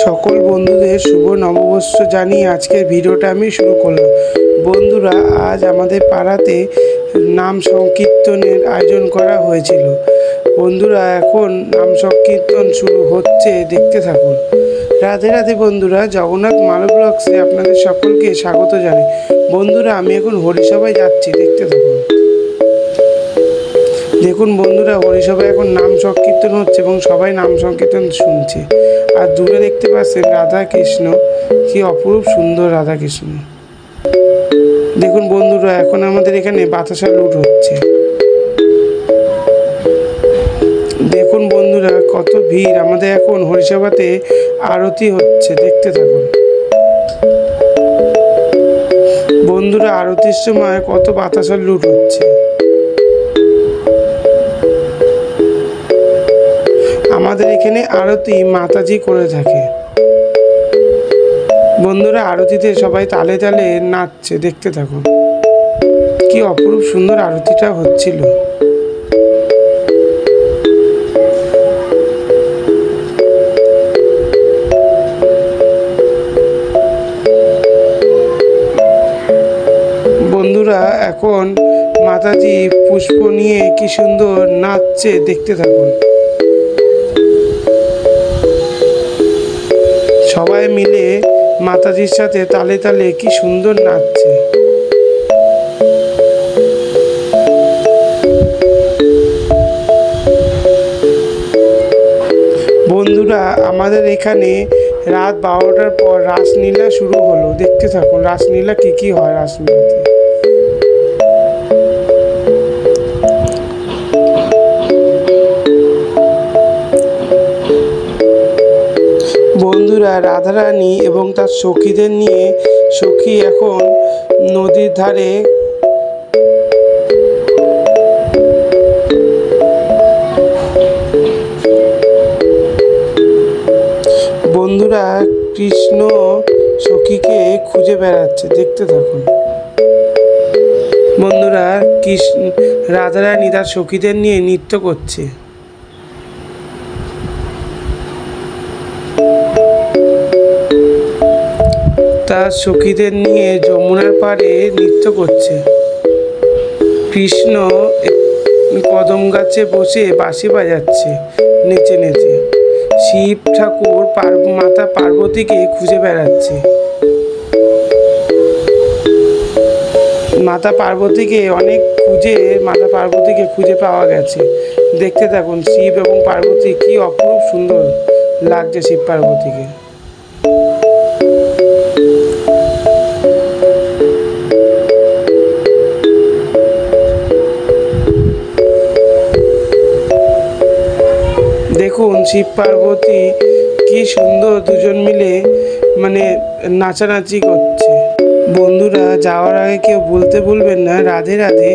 সকল বন্ধুদের শুভ নববর্ষ জানিয়ে আজকের ভিডিওটা আমি শুরু করলাম। বন্ধুরা, আজ আমাদের পাড়াতে নাম সংকীর্তনের আয়োজন করা হয়েছিল। বন্ধুরা, এখন নাম সংকীর্তন শুরু হচ্ছে, দেখতে থাকুন। রাধে রাধে বন্ধুরা, জগন্নাথ মালব ব্লগসে আপনাদের সকলকে স্বাগত জানাই। বন্ধুরা, আমি এখন হরিসভায় যাচ্ছি, দেখতে থাকুন। দেখুন বন্ধুরা, হরিসভায় এখন নাম সংকীর্তন হচ্ছে এবং সবাই নাম সংকীর্তন শুনছে। আর দূরে দেখতে পাচ্ছেন রাধা কৃষ্ণ, কি অপরূপ সুন্দর রাধা কৃষ্ণ। দেখুন বন্ধুরা, এখন আমাদের এখানে বাতাসা লুট হচ্ছে। দেখুন বন্ধুরা, কত ভিড়। আমাদের এখন হরিসভাতে আরতি হচ্ছে, দেখতে থাকুন। বন্ধুরা, আরতির সময় কত বাতাসা লুট হচ্ছে। আমাদের এখানে আরতি মাতাজি করে থাকে। বন্ধুরা, আরতিতে সবাই তালে তালে নাচছে, দেখতে থাকুন। কি অপরূপ সুন্দর আরতিটা হচ্ছিল। বন্ধুরা, এখন মাতাজি পুষ্প নিয়ে কি সুন্দর নাচছে, দেখতে থাকুন। সবাই মিলে মাতাজির সাথে তালে তালে কি সুন্দর নাচছে। বন্ধুরা, আমাদের এখানে রাত 12টার পর রাসলীলা শুরু হলো, দেখতে থাকুন। রাসলীলা কি হয় রাসলীলাতে। বন্ধুরা, রাধারানী এবং তার সখীদের নিয়ে সখী এখন নদীর ধারে বন্ধুরা, কৃষ্ণ সখীকে খুঁজে বেড়াচ্ছে, দেখতে থাকুন। বন্ধুরা, রাধারানী তার সখীদের নিয়ে নৃত্য করছে। তার সখীদের নিয়ে যমুনার পাড়ে নৃত্য করছে। কৃষ্ণ কদম গাছে বসে বাঁশি বাজাচ্ছে নেচে নেচে। শিব ঠাকুর মাতা পার্বতীকে খুঁজে বেড়াচ্ছে। মাতা পার্বতীকে খুঁজে পাওয়া গেছে, দেখতে থাকুন। শিব এবং পার্বতী, কি অপরূপ সুন্দর লাগছে শিব পার্বতীকে। দেখুন শিব পার্বতী কি সুন্দর দুজন মিলে নাচানাচি করছে। বন্ধুরা, যাওয়ার আগে কেউ বলতে ভুলবেন না রাধে রাধে।